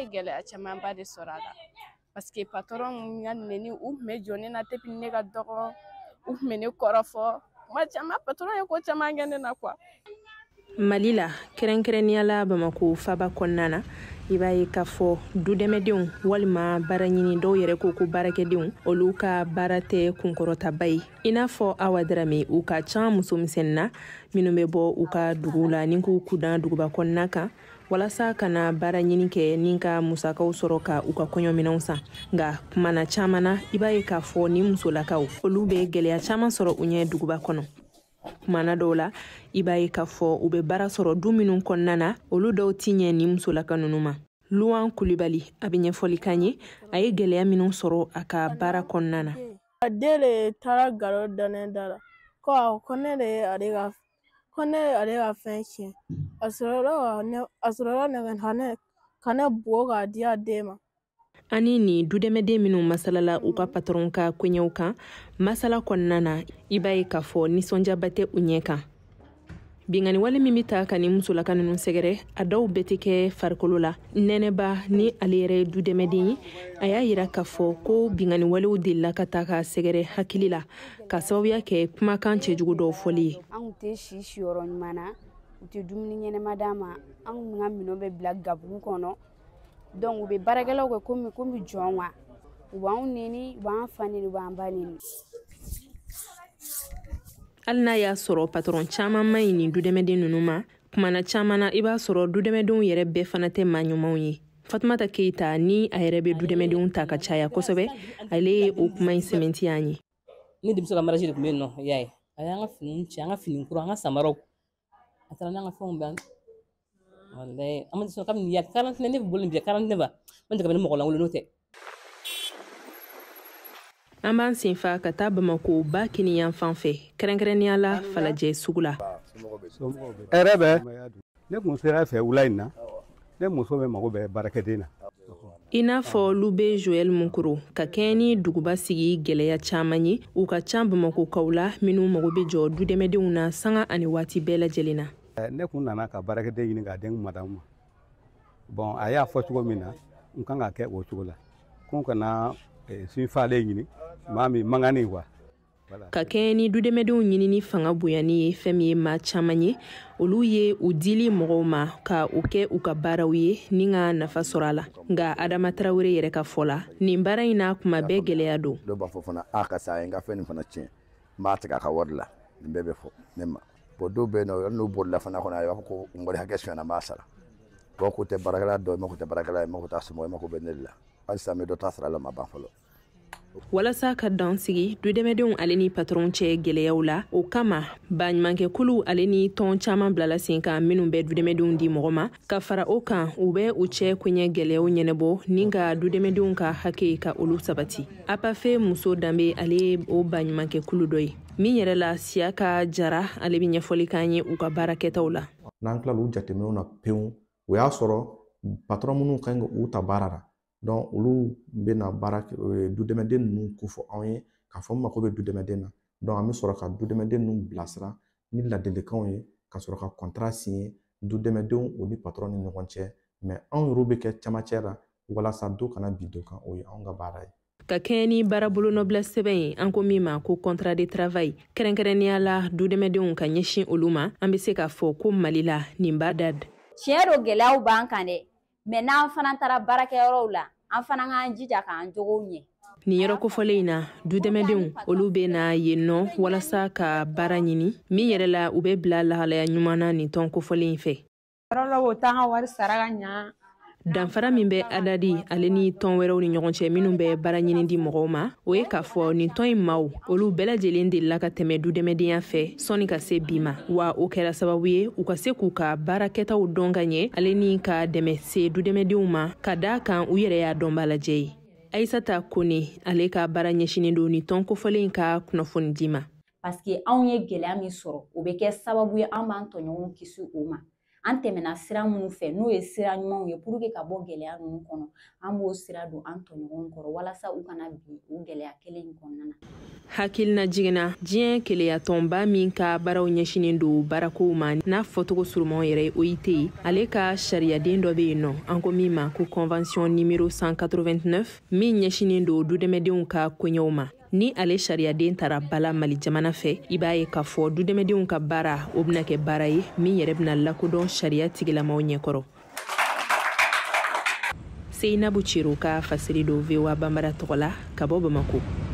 ye gɛlɛya camanba de sɔrɔ a la parce que patron ya neni u tun bɛ jɔ ne na depuis ne ka dɔgɔ u tun bɛ ne kɔrɔfɔ kuma caman patron ye ko caman kɛ ne na quoi. Mali la kɛrɛnkɛrɛnniyala Bamako faba kɔnɔna na i b'a ye k'a fɔ dudɛmɛdenw walima baara ɲini dɔw yɛrɛ ko ko baarakɛdenw olu ka baara tɛ kunkɔrɔtaba ye i n'a fɔ Awa Darame u ka can musomisɛnnin na minnu bɛ bɔ u ka dugu la ni k'u kudan duguba kɔnɔna kan walasa kana baara ɲini kɛ ni ka musakaw sɔrɔ ka u ka kɔɲɔminɛnw san nka kumana caman na i b'a ye k'a fɔ ni musolakaw olu bɛ gɛlɛya caman sɔrɔ u ɲɛ duguba kɔnɔ. Kumana dɔw la i b'a ye k'a fɔ u bɛ baara sɔrɔ du minnu kɔnɔna na olu dɔw ti ɲɛ ni musolaka ninnu ma. Luan Kulibali a bɛ ɲɛfɔli k'an ye a ye gɛlɛya minnu sɔrɔ a ka baara kɔnɔna na. A den de taara garo da ne da la ko ne de ye ale ka fɛn tiɲɛ a sɔrɔla ka ne bugɔ k'a di a den ma. Ani ni dudɛmɛden minnu masalala u ka patron ka koɲɛw kan masala kɔnɔna na i b'a ye k'a fɔ nisɔndiyaba tɛ u ɲɛ kan. Bingani wale min bɛ ta ka ni musolaka ninnu sɛgɛrɛ a dɔw bɛɛ tɛ kɛ farikolo la. Nɛnɛba ni ale yɛrɛ ye dudɛmɛden ye a y'a yira k'a fɔ ko bingani walew delila ka ta ka sɛgɛrɛ hakili la ka sababuya kɛ kumakan cɛjugu dɔw fɔli ye. An tɛ si yɔrɔ ɲuman na u tɛ dumuni ɲɛnama d'a ma an ka minɛnw bɛ bila gabugu kɔnɔ donc u bɛ baarakɛlaw kɛ komi jɔn wa u b'anw neni u b'an fa neni u b'an ba neni. Hali n'a y'a sɔrɔ patron caman ma ɲi nin dudɛmɛden ninnu ma kumana caman na i b'a sɔrɔ dudɛmɛdenw yɛrɛ bɛɛ fana tɛ maa ɲumanw ye. Fatumata Keita ni a yɛrɛ bɛ dudɛmɛdenw ta ka caya kosɛbɛ ale ye o kuma in sɛmɛnti an ye. Ni denmuso ka mariage de tun bɛ yen nɔ i y'a ye a y'an ka fini cɛ an ka fini kura an ka samaraw a taara n'an ka fɛnw bɛɛ walayi an ma sɔn kabini ya 49 ne bɛ boli bi 49 ba man tɛ ka ni mɔgɔ lankolon n'o tɛ. An b'an senfa ka taa Bamako ba kini yan fan fɛ kɛrɛnkɛrɛnniyala Falajɛ sugu la. Hɛrɛ bɛ ne kun sera fɛ wula in na ne muso bɛ mago bɛ baarakɛden na. I n'a fɔ Lube Joel Munkuru ka kɛɲɛ ni duguba sigi gɛlɛya caman ye u ka ca Bamakokaw la minnu mago bɛ jɔ dudɛmɛdenw na sanga ani waati bɛɛ lajɛlen na. Ne kun nana ka baarakɛden ɲini k'a den madamu ma bon a y'a fɔ cogo min na n kan ka kɛ o cogo la ko kana sinfalen ɲini maa min mangani wa. Ka kɛɲɛ ni dudɛmɛdenw ɲini ni fanga bonyani ye fɛn min ye maa caman ye olu ye u dili mɔgɔw ma ka u kɛ u ka baaraw ye ni ka nafa sɔrɔ a la nka Adama Tarawele yɛrɛ ka fɔ la nin baara in n'a kuma bɛɛ gɛlɛya don. Dɔw b'a fɔ fana a ka sa n ka fɛn nin fana tiɲɛ n b'a tigɛ a ka wari la nin bɛɛ bɛ fɔ ne ma bon dɔw bɛ yen nɔ n'u bolila fana kɔnɔ a b'a fɔ ko n wari hakɛ sonyɛna n b'a sara bon ko tɛ baarakɛla dɔ ye mako tɛ baarakɛla ye mako t'a somɔgɔ ye mako bɛ ne de la halisa n bɛ dɔ ta sara la ma ban fɔlɔ. Walasa ka dan sigi dudɛmɛdenw ale ni patron cɛ gɛlɛyaw la o kama baɲumankɛkulu ale ni tɔn caman bilala sen kan minnu bɛ dudɛmɛdenw di mɔgɔ ma ka fara o kan u bɛ u cɛ koɲɛ gɛlɛyaw ɲɛnɛbɔ ni ka dudɛmɛdenw ka hakɛ ka olu sabati. Apafe Muso Danbe ale ye o baɲumankɛkulu dɔ ye min yɛrɛ la Siyaka Jara ale bɛ ɲɛfɔli k'an ye u ka baarakɛtaw la. N'an tilala u jateminɛw na pewu o y'a sɔrɔ patron minnu kan u ta baara la donc olu bɛna baara dudɛmɛden ninnu ko fɔ anw ye k'a fɔ mako bɛ dudɛmɛden na donc an bɛ sɔrɔ ka dudɛmɛden ninnu bilasira ni ladilikanw ye ka sɔrɔ ka contrat signer dudɛmɛdenw o ni patron ni ɲɔgɔn cɛ mais anw yɛrɛw bɛ kɛ camancɛ la walasa dɔ kana bi dɔ kan o ye anw ka baara ye. Ka kɛɲɛ ni baarabolonɔbila sɛbɛn ye an ko min ma ko contrat de travail kɛrɛnkɛrɛnniya la dudɛmɛdenw ka ɲɛsin olu ma an bɛ se k'a fɔ ko Mali la nin b'a da. Tiɲɛ do gɛlɛyaw b'an kan dɛ mais n'an fana taara baarakɛyɔrɔw la an fana k'an jija k'an jogow ɲɛ. Nin yɔrɔ kofɔlen in na dudɛmɛdenw olu bɛ na yen nɔ walasa ka baara ɲini min yɛrɛ la u bɛ bila lahalaya ɲuman na nin tɔn kofɔlen in fɛ. Yɔrɔ la o t'an ka wari sara ka ɲa. Danfara min bɛ Adadi ale ni tɔn wɛrɛw ni ɲɔgɔn cɛ minnu bɛ baara ɲini di mɔgɔw ma o ye k'a fɔ nin tɔn in maaw olu bɛɛ lajɛlen delila ka tɛmɛ dudɛmɛdenya fɛ sɔnni ka se bi ma wa o kɛra sababu ye u ka se k'u ka baarakɛtaw dɔn ka ɲɛ ale ni ka dɛmɛ se dudɛmɛdenw ma ka daa kan u yɛrɛ y'a dɔnbaa lajɛ ye. Aisata Kone ale ka baara ɲɛsinen don nin tɔn kofɔlen ka kunnafoni di ma. Parce que anw ye gɛlɛya min sɔrɔ o bɛ kɛ sababu ye an b'an tɔɲɔgɔnw kisi o ma an tɛmɛna sira minnu fɛ n'o ye sira ɲumanw ye pour que ka bɔ gɛlɛya ninnu kɔnɔ an b'o sira don an tɔɲɔgɔnw kɔrɔ walasa u kana bi o gɛlɛya kelen in kɔnɔna na. Hakilina jiginna diɲɛ keleya tɔnba min ka baaraw ɲɛsinen don baarakow ma n'a fɔtogo surumanw yɛrɛ OIT ale ka sariyaden dɔ bɛ yen nɔ an ko min ma ko convention numéro 189 min ɲɛsinen don dudɛmɛdenw ka koɲɛw ma. Ni ale sariyaden tara bala Mali jamana fɛ i b'a ye k'a fɔ dudɛmɛdenw ka baara o bɛna kɛ baara ye min yɛrɛ bɛna lakodɔn sariya tigilamaw ɲɛkɔrɔ. Seinabu Ciro ka fasiri do VOA Bambara tɔgɔ la ka bɔ Bamako.